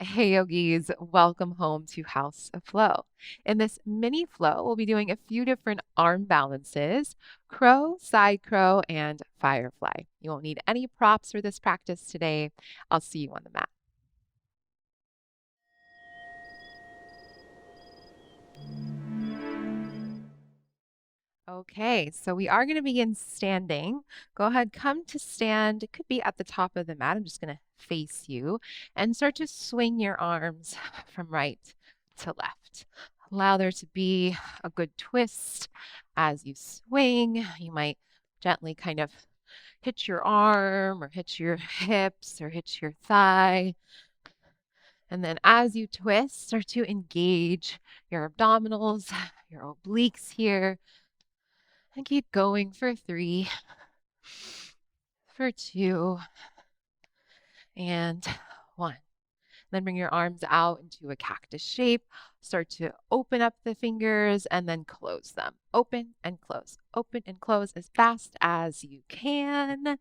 Hey yogis, welcome home to House of Flow. In this mini flow, we'll be doing a few different arm balances, crow, side crow, and firefly. You won't need any props for this practice today. I'll see you on the mat. Okay, so we are going to begin standing. Go ahead, come to stand. It could be at the top of the mat. I'm just going to face you and start to swing your arms from right to left. Allow there to be a good twist as you swing. You might gently kind of hit your arm or hit your hips or hit your thigh. And then as you twist, start to engage your abdominals, your obliques here. And keep going for 3, for 2, and 1. Then bring your arms out into a cactus shape. Start to open up the fingers and then close them. Open and close as fast as you can.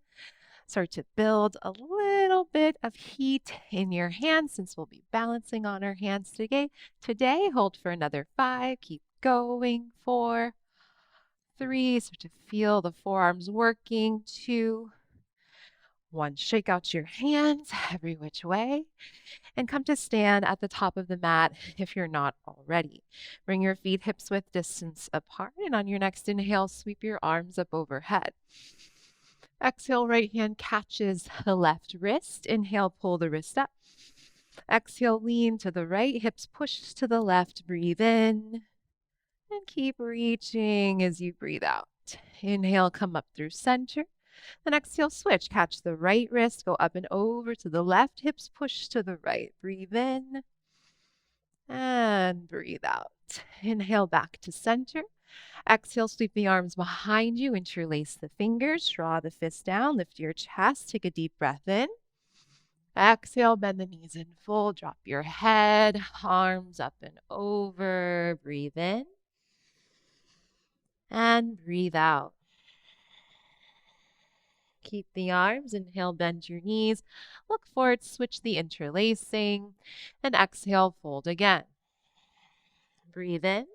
Start to build a little bit of heat in your hands since we'll be balancing on our hands today. Hold for another 5. Keep going. 4, 3, start to feel the forearms working. 2, 1, shake out your hands every which way and come to stand at the top of the mat if you're not already. Bring your feet hips width distance apart, and on your next inhale, sweep your arms up overhead. Exhale, right hand catches the left wrist. Inhale, pull the wrist up. Exhale, lean to the right, hips push to the left. Breathe in and keep reaching as you breathe out. Inhale, come up through center. Then exhale, switch. Catch the right wrist, go up and over to the left, hips push to the right. Breathe in and breathe out. Inhale, back to center. Exhale, sweep the arms behind you, interlace the fingers, draw the fist down, lift your chest, take a deep breath in. Exhale, bend the knees in full, drop your head, arms up and over. Breathe in and breathe out. Keep the arms. Inhale, bend your knees. Look forward, switch the interlacing. And exhale, fold again. Breathe in.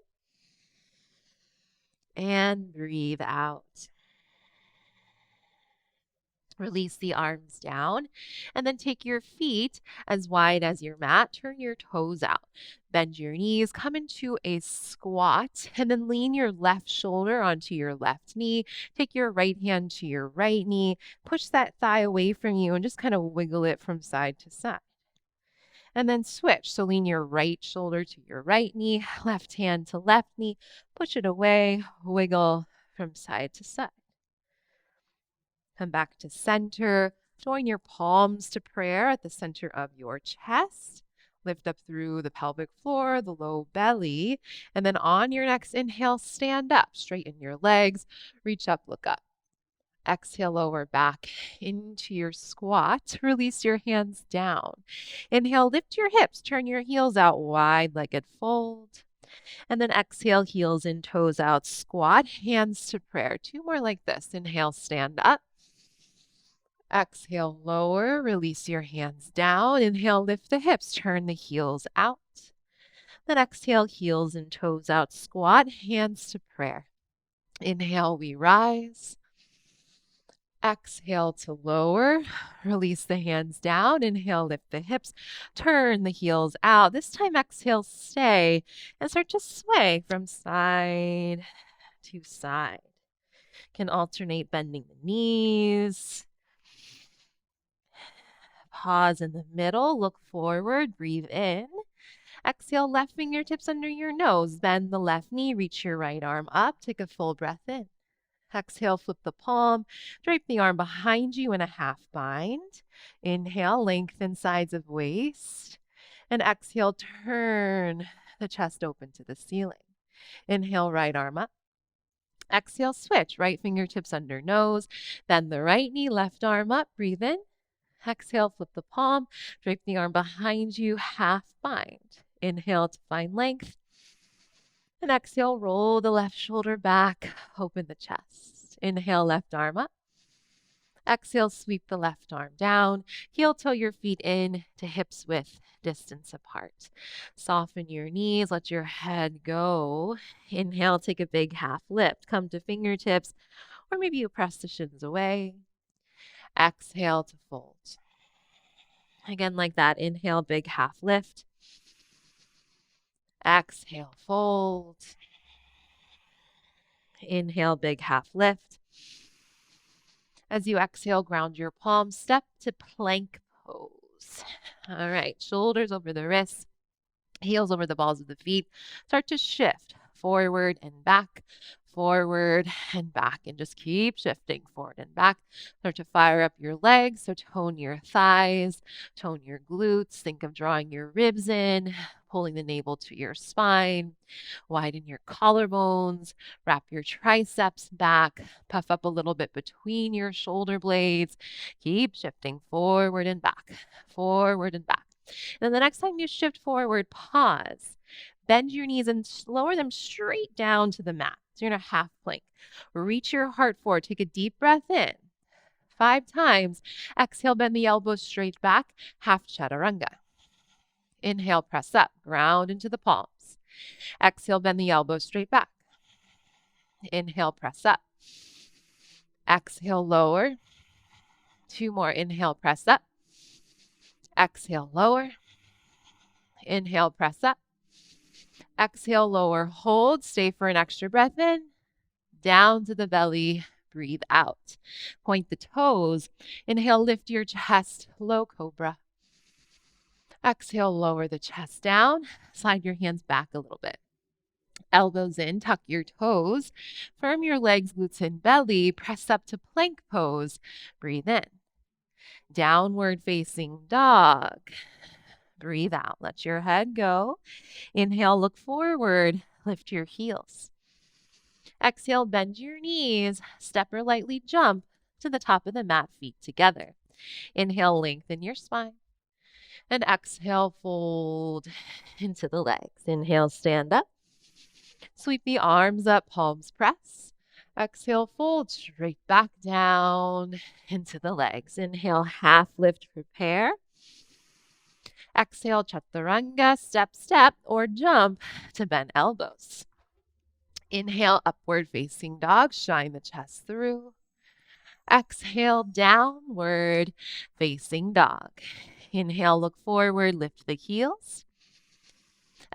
And breathe out. Release the arms down. And then take your feet as wide as your mat. Turn your toes out. Bend your knees. Come into a squat. And then lean your left shoulder onto your left knee. Take your right hand to your right knee. Push that thigh away from you and just kind of wiggle it from side to side. And then switch. So lean your right shoulder to your right knee. Left hand to left knee. Push it away. Wiggle from side to side. Come back to center. Join your palms to prayer at the center of your chest. Lift up through the pelvic floor, the low belly. And then on your next inhale, stand up. Straighten your legs. Reach up, look up. Exhale, lower back into your squat. Release your hands down. Inhale, lift your hips. Turn your heels out wide-legged fold. And then exhale, heels and toes out. Squat, hands to prayer. 2 more like this. Inhale, stand up. Exhale, lower, release your hands down. Inhale, lift the hips, turn the heels out. Then exhale, heels and toes out, squat, hands to prayer. Inhale, we rise. Exhale to lower, release the hands down. Inhale, lift the hips, turn the heels out. This time, exhale, stay, and start to sway from side to side. Can alternate bending the knees. Pause in the middle, look forward, breathe in. Exhale, left fingertips under your nose. Bend the left knee, reach your right arm up. Take a full breath in. Exhale, flip the palm. Drape the arm behind you in a half bind. Inhale, lengthen sides of waist. And exhale, turn the chest open to the ceiling. Inhale, right arm up. Exhale, switch. Right fingertips under nose. Bend the right knee, left arm up. Breathe in. Exhale, flip the palm, drape the arm behind you, half bind. Inhale to find length. And exhale, roll the left shoulder back, open the chest. Inhale, left arm up. Exhale, sweep the left arm down. Heel toe your feet in to hips width distance apart. Soften your knees, let your head go. Inhale, take a big half lift. Come to fingertips, or maybe you press the shins away. Exhale to fold. Again, like that. Inhale, big half lift. Exhale, fold. Inhale, big half lift. As you exhale, ground your palms, step to plank pose. All right, shoulders over the wrists, heels over the balls of the feet. Start to shift forward and back, and just keep shifting forward and back. Start to fire up your legs, so tone your thighs, tone your glutes. Think of drawing your ribs in, pulling the navel to your spine. Widen your collarbones, wrap your triceps back, puff up a little bit between your shoulder blades. Keep shifting forward and back, forward and back. Then the next time you shift forward, pause. Bend your knees and lower them straight down to the mat. So you're in a half plank. Reach your heart forward. Take a deep breath in. 5 times. Exhale, bend the elbows straight back. Half chaturanga. Inhale, press up. Ground into the palms. Exhale, bend the elbows straight back. Inhale, press up. Exhale, lower. 2 more. Inhale, press up. Exhale, lower. Inhale, press up. Exhale, lower. Hold. Stay for an extra breath in. Down to the belly. Breathe out. Point the toes. Inhale, lift your chest. Low cobra. Exhale, lower the chest down. Slide your hands back a little bit. Elbows in, tuck your toes. Firm your legs, glutes and belly. Press up to plank pose. Breathe in. Downward facing dog. Breathe out. Let your head go. Inhale, look forward. Lift your heels. Exhale, bend your knees. Step or lightly jump to the top of the mat, feet together. Inhale, lengthen your spine. And exhale, fold into the legs. Inhale, stand up. Sweep the arms up, palms press. Exhale, fold straight back down into the legs. Inhale, half lift, prepare. Exhale, chaturanga, step, step, or jump to bend elbows. Inhale, upward facing dog, shine the chest through. Exhale, downward facing dog. Inhale, look forward, lift the heels.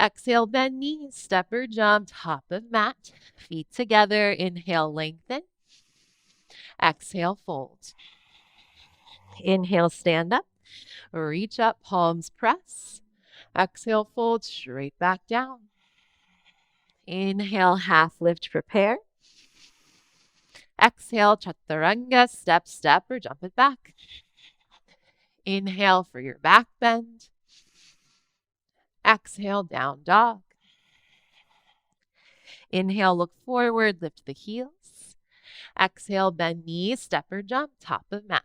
Exhale, bend knees, step or jump, top of mat, feet together. Inhale, lengthen. Exhale, fold. Inhale, stand up. Reach up, palms press. Exhale, fold straight back down. Inhale, half lift, prepare. Exhale, chaturanga, step, step, or jump it back. Inhale for your back bend. Exhale, down dog. Inhale, look forward, lift the heels. Exhale, bend knees, step or jump, top of mat.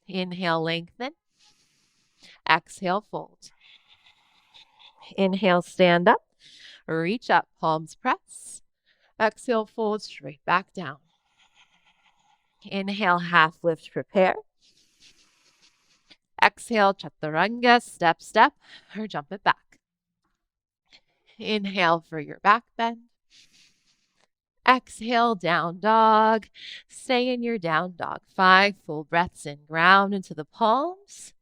Inhale, lengthen. Exhale, fold. Inhale, stand up. Reach up, palms press. Exhale, fold straight back down. Inhale, half lift, prepare. Exhale, chaturanga, step, step, or jump it back. Inhale for your back bend. Exhale, down dog. Stay in your down dog. 5 full breaths in. Ground into the palms.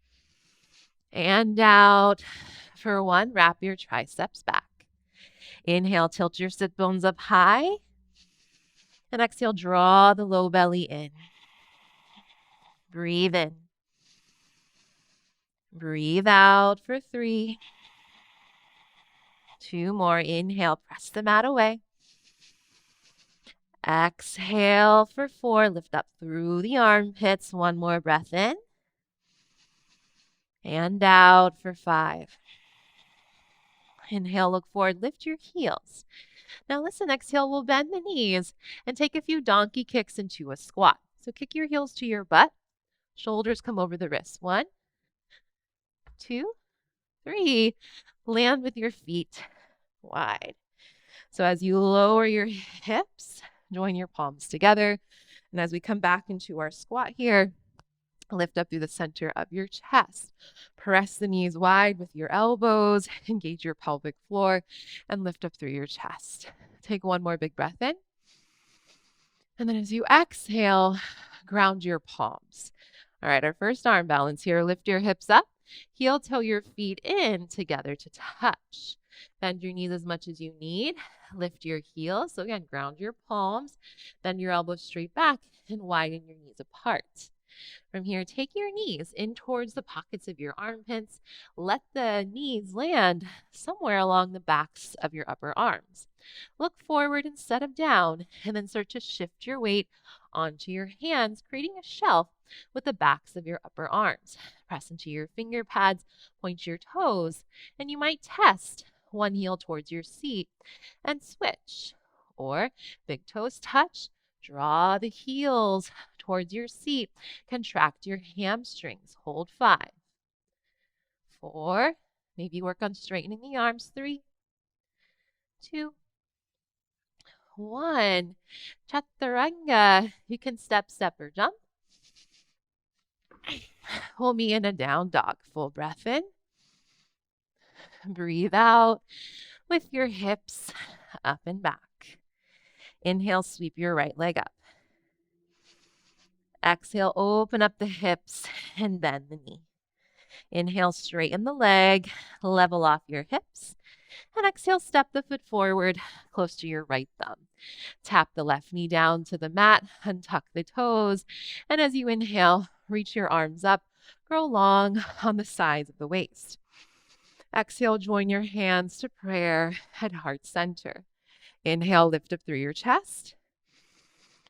And out. For 1, wrap your triceps back. Inhale, tilt your sit bones up high. And exhale, draw the low belly in. Breathe in. Breathe out for 3. 2 more. Inhale, press the mat away. Exhale for 4. Lift up through the armpits. 1 more breath in. And out for 5. Inhale, look forward, lift your heels. Now listen, exhale, we'll bend the knees and take a few donkey kicks into a squat. So kick your heels to your butt. Shoulders come over the wrists. 1, 2, 3. Land with your feet wide. So as you lower your hips, join your palms together. And as we come back into our squat here, lift up through the center of your chest. Press the knees wide with your elbows, engage your pelvic floor, and lift up through your chest. Take one more big breath in. And then as you exhale, ground your palms. All right, our first arm balance here. Lift your hips up, heel toe your feet in together to touch. Bend your knees as much as you need. Lift your heels. So again, ground your palms, bend your elbows straight back, and widen your knees apart. From here, take your knees in towards the pockets of your armpits. Let the knees land somewhere along the backs of your upper arms. Look forward instead of down, and then start to shift your weight onto your hands, creating a shelf with the backs of your upper arms. Press into your finger pads, point your toes, and you might test one heel towards your seat and switch. Or big toes touch, draw the heels towards your seat, contract your hamstrings, hold 5, 4, maybe work on straightening the arms, 3, 2, 1. Chaturanga. You can step, or jump. We'll meet in a down dog. Full breath in. Breathe out with your hips up and back. Inhale, sweep your right leg up. Exhale, open up the hips and bend the knee. Inhale, straighten the leg, level off your hips. And exhale, step the foot forward close to your right thumb. Tap the left knee down to the mat, untuck the toes. And as you inhale, reach your arms up, grow long on the sides of the waist. Exhale, join your hands to prayer at heart center. Inhale, lift up through your chest.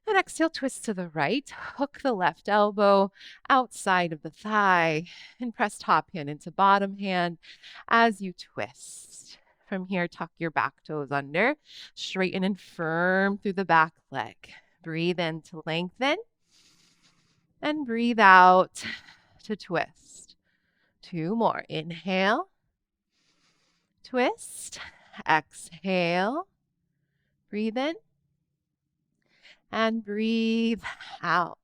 And exhale, twist to the right. Hook the left elbow outside of the thigh and press top hand into bottom hand as you twist. From here, tuck your back toes under, straighten and firm through the back leg. Breathe in to lengthen and breathe out to twist. 2 more. Inhale, twist, exhale, breathe in, and breathe out.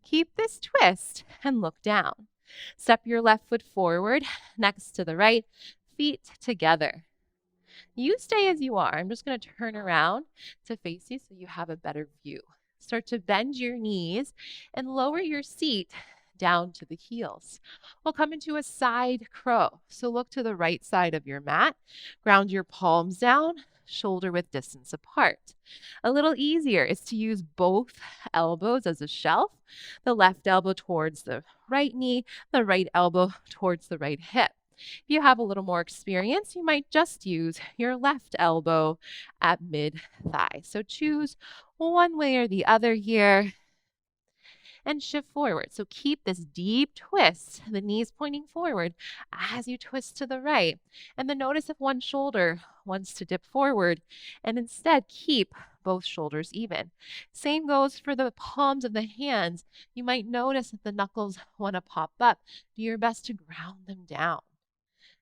Keep this twist and look down. Step your left foot forward next to the right, feet together. You stay as you are. I'm just going to turn around to face you so you have a better view. Start to bend your knees and lower your seat down to the heels. We'll come into a side crow. So look to the right side of your mat. Ground your palms down, shoulder width distance apart. A little easier is to use both elbows as a shelf. The left elbow towards the right knee, the right elbow towards the right hip. If you have a little more experience, you might just use your left elbow at mid-thigh. So choose one way or the other here and shift forward. So keep this deep twist, the knees pointing forward as you twist to the right. And then notice if one shoulder wants to dip forward, and instead keep both shoulders even. Same goes for the palms of the hands. You might notice that the knuckles want to pop up. Do your best to ground them down.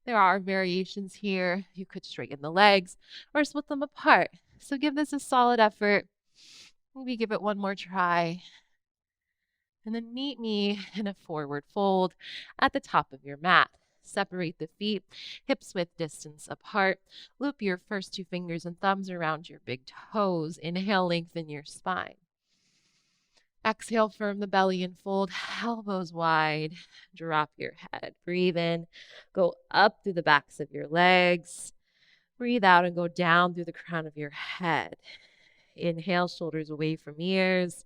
There are variations here. You could straighten the legs or split them apart. So give this a solid effort. Maybe give it one more try. And then meet me in a forward fold at the top of your mat. Separate the feet, hips width distance apart. Loop your first 2 fingers and thumbs around your big toes. Inhale, lengthen your spine. Exhale, firm the belly and fold, elbows wide. Drop your head. Breathe in, go up through the backs of your legs. Breathe out and go down through the crown of your head. Inhale, shoulders away from ears.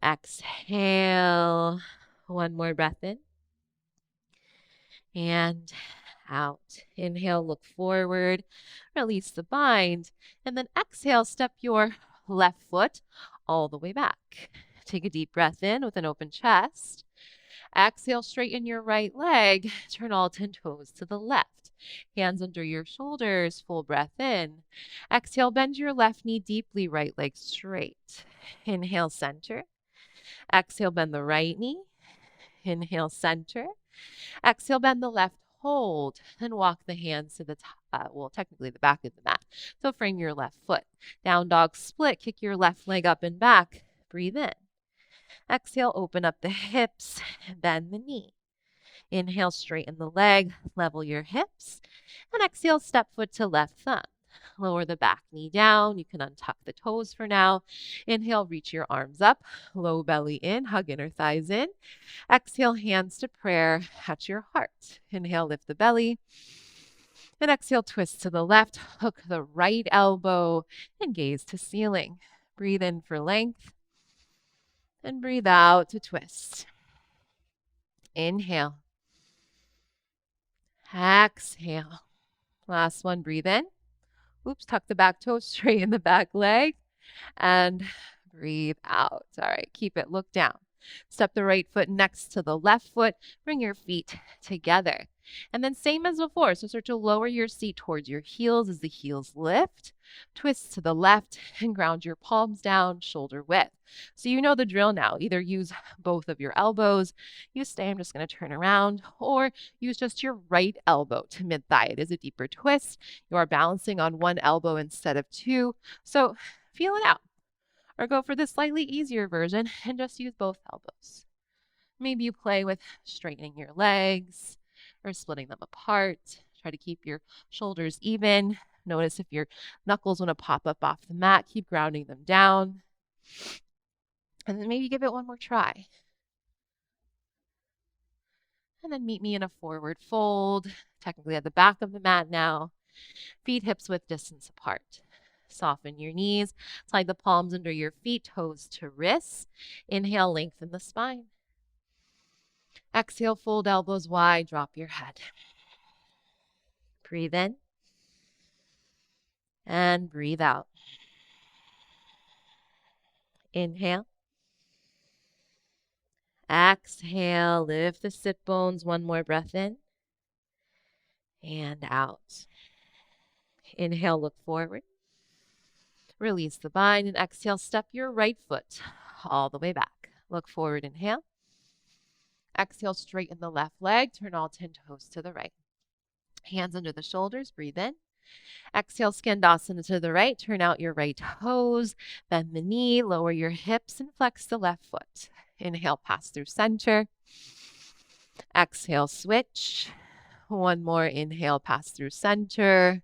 Exhale. One more breath in. And out. Inhale, look forward. Release the bind. And then exhale, step your left foot all the way back. Take a deep breath in with an open chest. Exhale, straighten your right leg. Turn all 10 toes to the left. Hands under your shoulders. Full breath in. Exhale, bend your left knee deeply, right leg straight. Inhale, center. Exhale, bend the right knee. Inhale, center. Exhale, bend the left, hold, and walk the hands to the top, technically the back of the mat. So frame your left foot. Down dog split, kick your left leg up and back. Breathe in. Exhale, open up the hips, bend the knee. Inhale, straighten the leg, level your hips. And exhale, step foot to left thumb. Lower the back knee down. You can untuck the toes for now. Inhale, reach your arms up. Low belly in, hug inner thighs in. Exhale, hands to prayer at your heart. Inhale, lift the belly. And exhale, twist to the left. Hook the right elbow and gaze to ceiling. Breathe in for length. And breathe out to twist. Inhale. Exhale. Last one, breathe in. Oops, tuck the back toe, straighten the back leg, and breathe out. All right, keep it, look down. Step the right foot next to the left foot. Bring your feet together. And then same as before, so start to lower your seat towards your heels as the heels lift. Twist to the left and ground your palms down, shoulder width. So you know the drill now. Either use both of your elbows. You stay, I'm just going to turn around, or use just your right elbow to mid-thigh. It is a deeper twist. You are balancing on one elbow instead of two. So feel it out. Or go for the slightly easier version and just use both elbows. Maybe you play with straightening your legs or splitting them apart. Try to keep your shoulders even. Notice if your knuckles want to pop up off the mat, keep grounding them down. And then maybe give it one more try. And then meet me in a forward fold, technically at the back of the mat now. Feet hips width distance apart. Soften your knees, slide the palms under your feet, toes to wrists. Inhale, lengthen the spine. Exhale, fold elbows wide, drop your head. Breathe in and breathe out. Inhale. Exhale, lift the sit bones. One more breath in and out. Inhale, look forward. Release the bind and exhale, step your right foot all the way back. Look forward, inhale. Exhale, straighten the left leg, turn all 10 toes to the right. Hands under the shoulders, breathe in. Exhale, Skandasana to the right, turn out your right toes, bend the knee, lower your hips, and flex the left foot. Inhale, pass through center. Exhale, switch. One more, inhale, pass through center.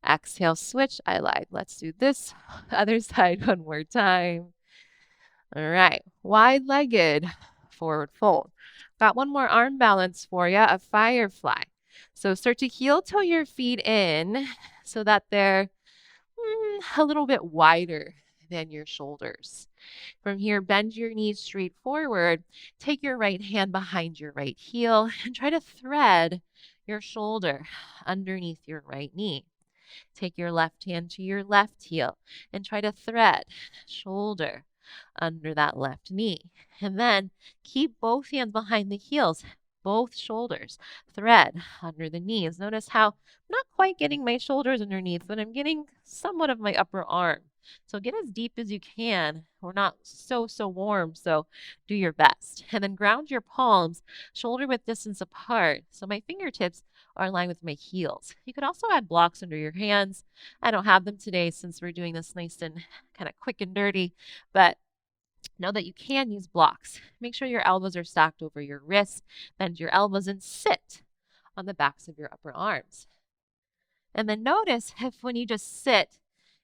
Exhale, switch. I lied. Let's do this other side one more time. All right, wide-legged forward fold. Got one more arm balance for you, a firefly. So start to heel toe your feet in so that they're a little bit wider than your shoulders. From here, bend your knees straight forward. Take your right hand behind your right heel and try to thread your shoulder underneath your right knee. Take your left hand to your left heel and try to thread shoulder under that left knee. And then keep both hands behind the heels, both shoulders, thread under the knees. Notice how I'm not quite getting my shoulders underneath, but I'm getting somewhat of my upper arm. So get as deep as you can. We're not so warm, so do your best. And then ground your palms, shoulder width distance apart. So my fingertips are in line with my heels. You could also add blocks under your hands. I don't have them today since we're doing this nice and kind of quick and dirty, but know that you can use blocks. Make sure your elbows are stacked over your wrists. Bend your elbows and sit on the backs of your upper arms. And then notice if when you just sit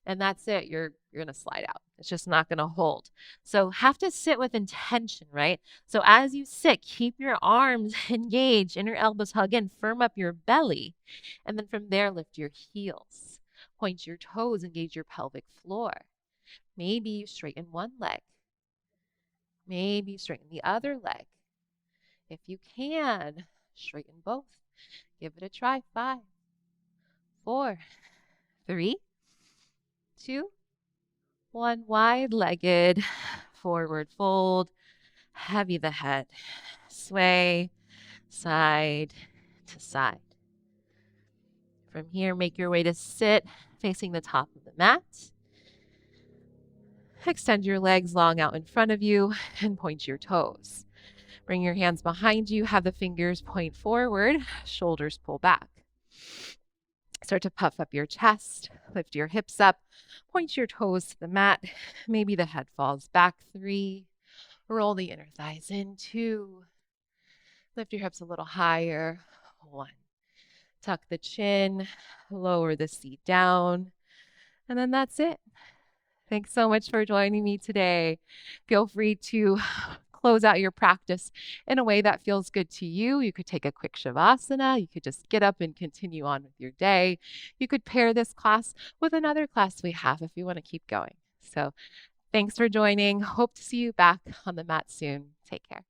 and that's it, you're going to slide out. It's just not going to hold. So have to sit with intention, right? So as you sit, keep your arms engaged, inner elbows hug in, firm up your belly. And then from there, lift your heels. Point your toes, engage your pelvic floor. Maybe you straighten one leg. Maybe you straighten the other leg. If you can, straighten both. Give it a try. 5, 4, 3, 2, 1. Wide-legged forward fold. Heavy the head. Sway side to side. From here, make your way to sit facing the top of the mat. Extend your legs long out in front of you and point your toes. Bring your hands behind you. Have the fingers point forward. Shoulders pull back. Start to puff up your chest, lift your hips up, point your toes to the mat. Maybe the head falls back. 3, roll the inner thighs in. 2, lift your hips a little higher. 1, tuck the chin, lower the seat down, and then that's it. Thanks so much for joining me today. Feel free to close out your practice in a way that feels good to you. You could take a quick Shavasana. You could just get up and continue on with your day. You could pair this class with another class we have if you want to keep going. So thanks for joining. Hope to see you back on the mat soon. Take care.